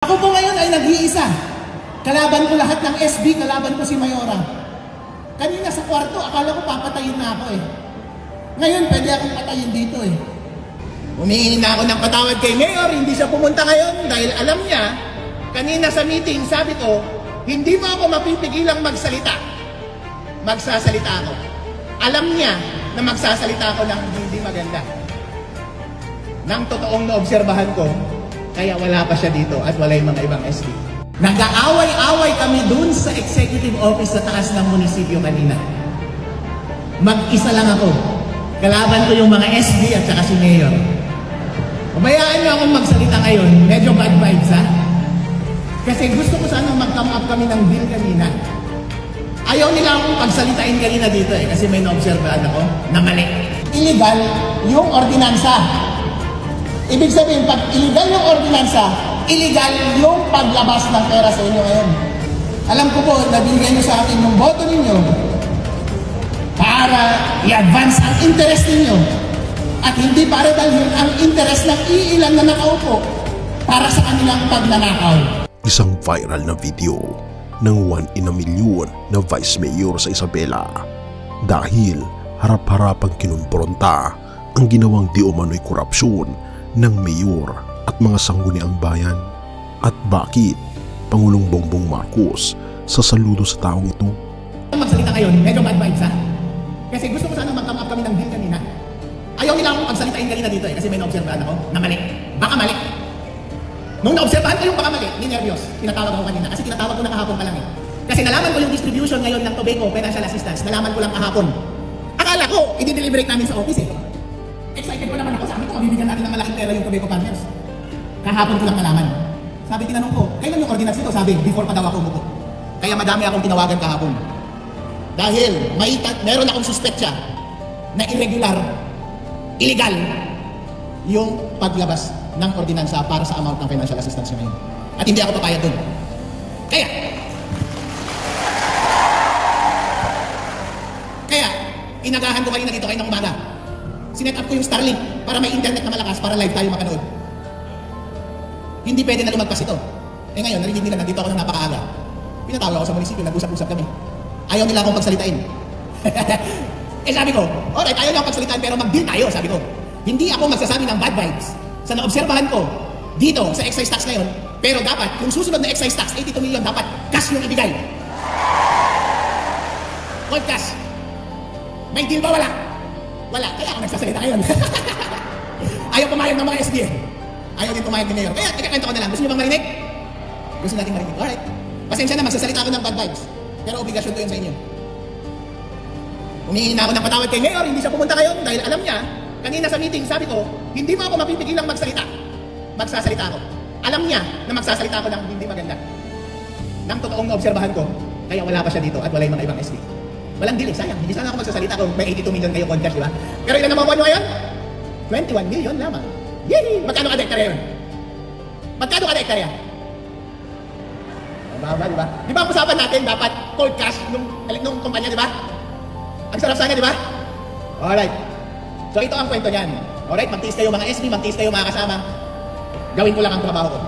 Ako po ngayon ay nag-iisa. Kalaban ko lahat ng SB, kalaban ko si Mayora. Kanina sa kwarto, akala ko papatayin na ako eh. Ngayon, pwede akong patayin dito eh. Humihingi na ako ng patawad kay Mayor, hindi siya pumunta ngayon dahil alam niya, kanina sa meeting, sabi ko, hindi mo ako mapipigilang magsalita. Magsasalita ako. Alam niya na magsasalita ako ng hindi maganda. Nang totoong naobserbahan ko, kaya wala pa siya dito at wala yung mga ibang SB. Nag-aaway-away kami dun sa executive office sa taas ng munisipyo kanina. Mag-isa lang ako. Kalaban ko yung mga SB at saka si Mayor. Pabayaan niyo akong magsalita ngayon. Medyo bad vibes ha? Kasi gusto ko sanang mag-come up kami ng bill kanina. Ayaw nila akong pagsalitain kanina dito eh. Kasi may na-observehan ako na mali. Illegal yung ordinansa. Ibig sabihin, pag illegal yung ordinansa, illegal yung paglabas ng pera sa inyo ngayon. Alam ko po, nabigyan nyo sa akin yung boto ninyo para i-advance ang interest ninyo at hindi para dalhin ang interest ng iilan na nakaupo para sa kanilang pagnanakaw. Isang viral na video ng 1 in a million na Vice Mayor sa Isabela dahil harap-harapang kinumpronta ang ginawang di umano'y korupsyon ng mayor at mga sangguniang bayan. At bakit Pangulong Bongbong Marcos sasaludo sa taong ito? Magsalita ngayon, medyo bad vibes ha? Kasi gusto ko sana mag-come up kami ng bill kanina. Ayaw nila akong pagsalitain kanina dito eh, kasi may naobserbahan ako na mali. Baka mali. Nung naobserbahan ko yung baka mali, ninervyos. Tinatawag ako kanina kasi tinatawag ko na kahapon pa lang eh. Kasi nalaman ko yung distribution ngayon ng Tobago Financial Assistance. Nalaman ko lang kahapon. Akala ko, i-deliberate namin sa office eh. Excited ko naman ako, sabi ko, mabibigyan natin ng malaking pera yung Tobago Partners. Kahapon ko lang nalaman. Sabi, tinanong ko, kailan yung ordinance nito? Sabi, before pa daw ako umupo. Kaya madami akong tinawagan kahapon. Dahil meron akong suspetsya na irregular, illegal, yung paglabas ng ordinansa para sa amount ng financial assistance ngayon. At hindi ako papayag dun. Kaya, inagahan ko kanina dito kayo ng umaga. Sinet up ko yung Starlink para may internet na malakas para live tayo makanood. Hindi pwede na lumagpas ito. Eh ngayon, narinig nila, nandito ako ng napakaaga. Pinatawag ako sa munisipyo, nag-usap-usap kami. Ayaw nila akong pagsalitain. Eh sabi ko, alright, ayaw nila akong pagsalitain pero mag-deal tayo, sabi ko. Hindi ako magsasabi ng bad vibes sa naobserbahan ko dito sa excise tax ngayon, pero dapat, yung susunod na excise tax, 82 million, dapat cash yung ibigay. Cold cash. May deal ba? Wala. Wala, kaya ako nagsasalita ngayon. Ayaw pumayag ng mga SD eh. Ayaw din pumayag ni Mayor. Kaya, ikakwento ko na lang. Gusto nyo bang marinig? Gusto natin marinig. Alright. Pasensya na, magsasalita ako ng bad vibes. Pero obligasyon ko yun sa inyo. Humihingi na ako ng patawad kay Mayor, hindi siya pumunta ngayon dahil alam niya, kanina sa meeting, sabi ko, hindi mo ako mapipigilang magsalita. Magsasalita ako. Alam niya na magsasalita ako ng hindi maganda. Nang totoong naobserbahan ko, kaya wala pa siya dito at wala yung mga ibang SD. Walang deal, sayang. Hindi sana ako magsasalita kung may 82 million kayo cold cash, di ba? Pero ilan naman po nyo ngayon? 21 million lamang. Yay! Magkano kada hektarya yun? Magkano kada hektarya? Mababa, di ba? Di ba ang usapan natin dapat cold cash nung kumpanya, di ba? Ang sarap sana, di ba? Alright. So ito ang kwento niyan. Alright, magtiis kayo mga SB, magtiis kayo mga kasama. Gawin ko lang ang trabaho ko.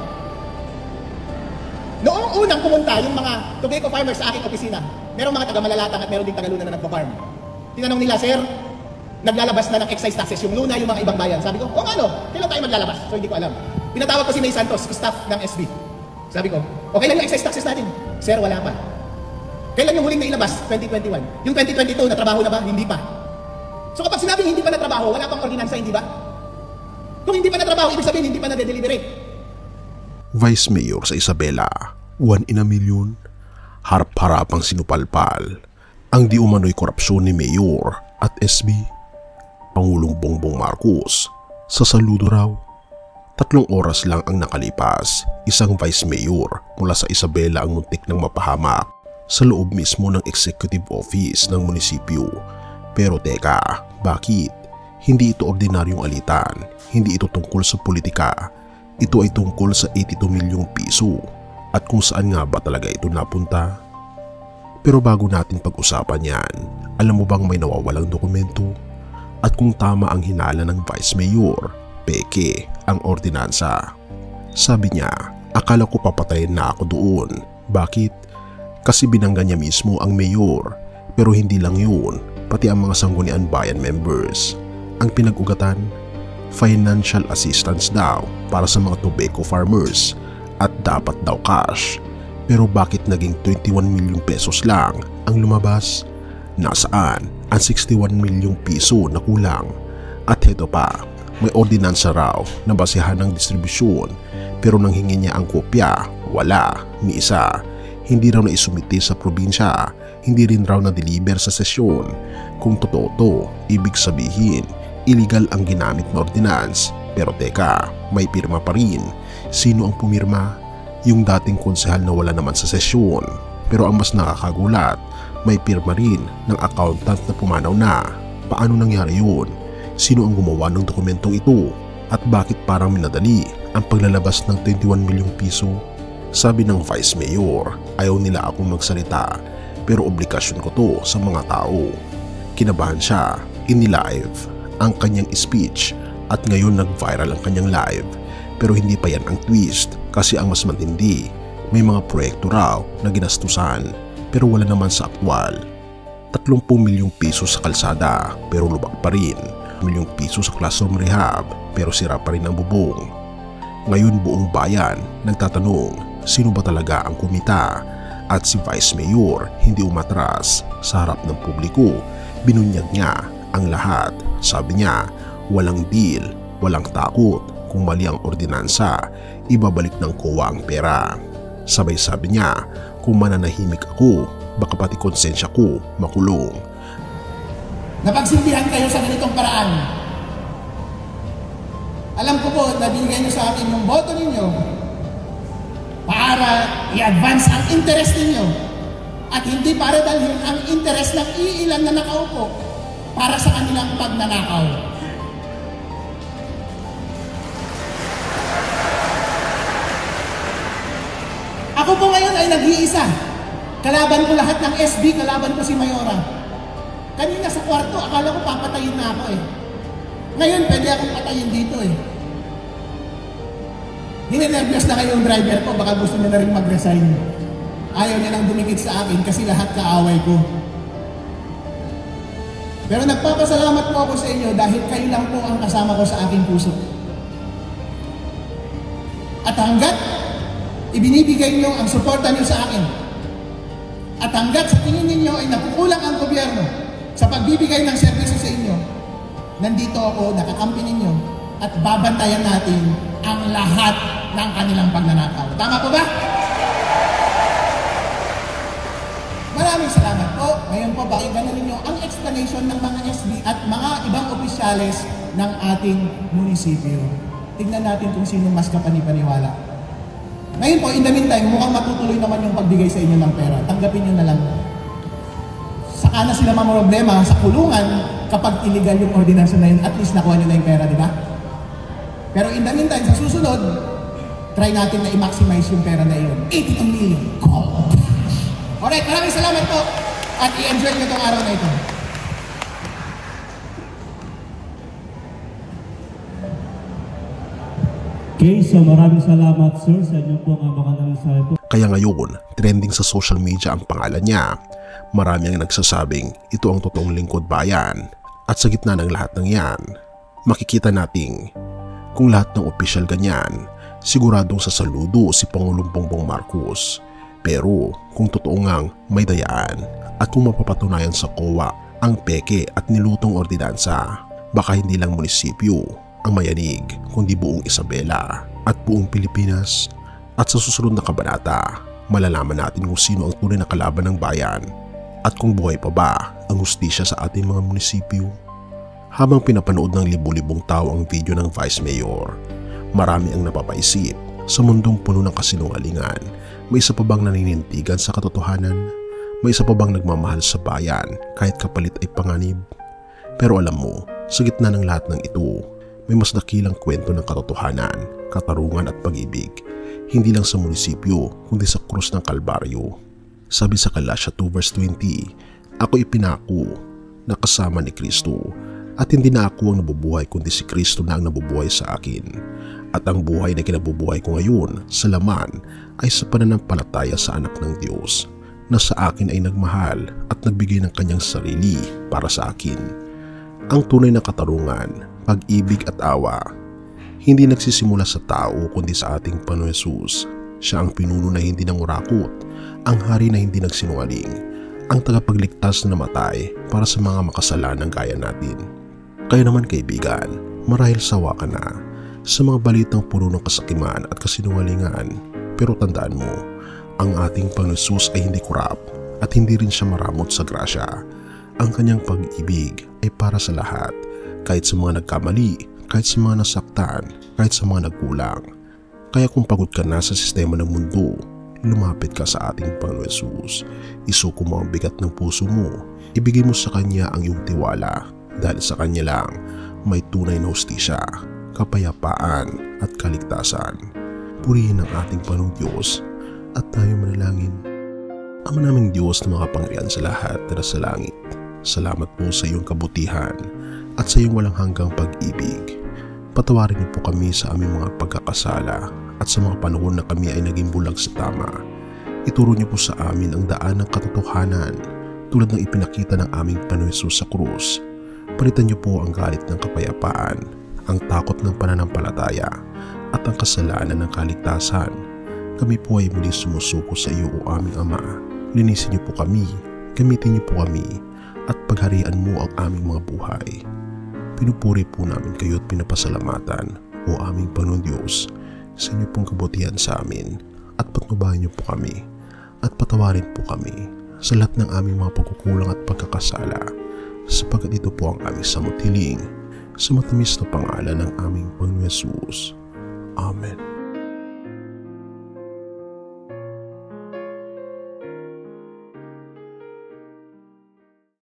Noong unang pumunta yung mga tobacco farmers sa aking opisina, merong mga taga-Malalatang at meron din taga-Luna na nagpa-farm. Tinanong nila, sir, naglalabas na ng excise taxes yung Luna, yung mga ibang bayan. Sabi ko, ano? Kailan tayo maglalabas? So hindi ko alam. Pinatawag ko si May Santos, staff ng SB. Sabi ko, okay lang yung excise taxes natin? Sir, wala pa. Kailan yung huling na ilabas? 2021. Yung 2022, natrabaho na ba? Hindi pa. So kapag sinabing hindi pa natrabaho, wala pang ordinansa, hindi ba? Kung hindi pa natrabaho, ibig sabihin hindi pa na-deliberate. Vice Mayor sa Isabela, 1 in a million, harap-harapang sinupalpal ang di umano'y korupsyon ni Mayor at SB. Pangulong Bongbong Marcos sasaludo raw. 3 oras lang ang nakalipas, isang Vice Mayor mula sa Isabela ang muntik ng mapahamak sa loob mismo ng executive office ng munisipyo. Pero teka, bakit? Hindi ito ordinaryong alitan, hindi ito tungkol sa politika. Ito ay tungkol sa 82 milyong piso at kung saan nga ba talaga ito napunta. Pero bago natin pag-usapan yan, alam mo bang may nawawalang dokumento? At kung tama ang hinala ng Vice Mayor, peke ang ordinansa. Sabi niya, Akala ko papatayin na ako doon. Bakit? Kasi binangga niya mismo ang mayor. Pero hindi lang yun, pati ang mga sangguniang bayan members. Ang pinag-ugatan, financial assistance daw para sa mga tobacco farmers at dapat daw cash. Pero bakit naging 21 milyong pesos lang ang lumabas? Nasaan ang 61 milyong piso na kulang? At heto pa, may ordinansa raw na basehan ng distribusyon, pero nang hingi niya ang kopya, wala ni isa. Hindi raw na isumite sa probinsya, hindi rin raw na-deliver sa sesyon. Kung totoo to, ibig sabihin, illegal ang ginamit na ordinance. Pero teka, may pirma pa rin. Sino ang pumirma? Yung dating konsehal na wala naman sa sesyon. Pero ang mas nakakagulat, may pirma rin ng accountant na pumanaw na. Paano nangyari yun? Sino ang gumawa ng dokumentong ito? At bakit parang minadali ang paglalabas ng 21 milyong piso? Sabi ng Vice Mayor, ayaw nila akong magsalita, pero obligasyon ko to sa mga tao. Kinabahan siya, inilive ang kanyang speech at ngayon nag-viral ang kanyang live. Pero hindi pa yan ang twist, kasi ang mas matindi, may mga proyekto raw na ginastusan pero wala naman sa aktwal. 30 milyong piso sa kalsada pero lubak pa rin. Milyong piso sa classroom rehab pero sira pa rin ang bubong. Ngayon buong bayan nagtatanong, sino ba talaga ang kumita? At si Vice Mayor hindi umatras sa harap ng publiko. Binunyag niya ang lahat. Sabi niya, walang deal, walang takot. Kung mali ang ordinansa, ibabalik ng COA ang pera. Sabay sabi niya, kung mananahimik ako, baka pati konsensya ko makulong. Napagsilbihan kayo sa ganitong paraan. Alam ko po na binigay niyo sa akin yung boto ninyo para i-advance ang interest ninyo at hindi para dalhin ang interest ng iilan na nakaupo para sa kanilang pagnanakaw. Ako po ngayon ay nag-iisa. Kalaban ko lahat ng SB, kalaban ko si Mayora. Kanina sa kwarto, akala ko papatayin na ako eh. Ngayon, pwede akong patayin dito eh. Ninenervyos na kayo yung driver ko, baka gusto niya na rin mag-resign. Ayaw niya lang dumikit sa akin kasi lahat kaaway ko. Pero nagpapasalamat po ako sa inyo dahil kayo lang po ang kasama ko sa aking puso. At hanggat ibinibigay niyo ang suporta niyo sa akin, at hanggat sa tingin ninyo ay nakukulang ang gobyerno sa pagbibigay ng serbisyo sa inyo, nandito ako, nakakampi ninyo, at babantayan natin ang lahat ng kanilang pagnanakaw. Tama po ba? Maraming salamat po. Ngayon po, pakinggan na ninyo ang explanation ng mga SB at mga ibang opisyales ng ating munisipyo. Tignan natin kung sino mas kapanipaniwala. Ngayon po, in the meantime, mukhang matutuloy naman yung pagbigay sa inyo ng pera. Tanggapin nyo na lang. Saka na sila mamroblema sa kulungan kapag illegal yung ordinansa na yun, at least nakuha nyo na yung pera, di ba? Pero in the meantime, sa susunod, try natin na i-maximize yung pera na yun. 82 million. Alright, maraming salamat po at i-enjoy nyo itong araw na ito. Okay, so maraming salamat sir sa inyo po ang magandang mensahe po. Kaya ngayon, trending sa social media ang pangalan niya. Marami ang nagsasabing ito ang totoong lingkod bayan. At sa gitna ng lahat ng yan, makikita nating kung lahat ng opisyal ganyan, siguradong sasaludo si Pangulong Bongbong Marcos. Pero kung totoo ngang may dayaan at kung mapapatunayan sa COA ang peke at nilutong ordinansa, baka hindi lang munisipyo ang mayanig kundi buong Isabela at buong Pilipinas. At sa susunod na kabanata, malalaman natin kung sino ang tunay na kalaban ng bayan at kung buhay pa ba ang hustisya sa ating mga munisipyo. Habang pinapanood ng libu-libong tao ang video ng Vice Mayor, marami ang napapaisip. Sa mundong puno ng kasinungalingan, may isa pa bang naninindigan sa katotohanan? May isa pa bang nagmamahal sa bayan kahit kapalit ay panganib? Pero alam mo, sa gitna ng lahat ng ito, may mas dakilang kwento ng katotohanan, katarungan at pag-ibig, hindi lang sa munisipyo kundi sa krus ng Kalbaryo. Sabi sa Galatia 2 verse 20, ako ipinako na kasama ni Kristo at hindi na ako ang nabubuhay kundi si Kristo na ang nabubuhay sa akin. At ang buhay na kinabubuhay ko ngayon sa laman ay sa pananampalataya sa anak ng Diyos na sa akin ay nagmahal at nagbigay ng kanyang sarili para sa akin. Ang tunay na katarungan, pag-ibig at awa, hindi nagsisimula sa tao kundi sa ating Panginoon Hesus. Siya ang pinuno na hindi nangurakot, ang hari na hindi nagsinungaling, ang tagapagligtas na namatay para sa mga makasalanan gaya natin. Kaya naman kaibigan, marahil sawa ka na sa mga balitang puno ng kasakiman at kasinungalingan, pero tandaan mo, ang ating Panginoon Hesus ay hindi kurap at hindi rin siya maramot sa grasya. Ang kanyang pag-ibig ay para sa lahat, kahit sa mga nagkamali, kahit sa mga nasaktan, kahit sa mga nagkulang. Kaya kung pagod ka na sa sistema ng mundo, lumapit ka sa ating Panginoon Hesus. Isuko mo ang bigat ng puso mo, ibigay mo sa Kanya ang iyong tiwala, dahil sa Kanya lang may tunay na hustisya, kapayapaan at kaligtasan. Purihin ang ating Panginoong Diyos at tayo manalangin. Ama naming Diyos na makapangyarihan sa lahat na nasa langit, salamat po sa iyong kabutihan at sa iyong walang hanggang pag-ibig. Patawarin niyo po kami sa aming mga pagkakasala at sa mga panahon na kami ay naging bulag sa tama. Ituro niyo po sa amin ang daan ng katotohanan tulad ng ipinakita ng aming Panginoon Hesus sa krus. Palitan niyo po ang galit ng kapayapaan, ang takot ng pananampalataya at ang kasalanan ng kaligtasan. Kami po ay muli sumusuko sa iyo o aming Ama. Linisin niyo po kami, gamitin niyo po kami at pagharian mo ang aming mga buhay. Pinupuri po namin kayo at pinapasalamatan o aming Panginoon Diyos sa inyo pong kabutihan sa amin at patnubayan niyo po kami at patawarin po kami sa lahat ng aming mga pagkukulang at pagkakasala, sapagkat ito po ang aming samot hiling sa matamis na pangalan ng aming Panginoon Hesus. Amen.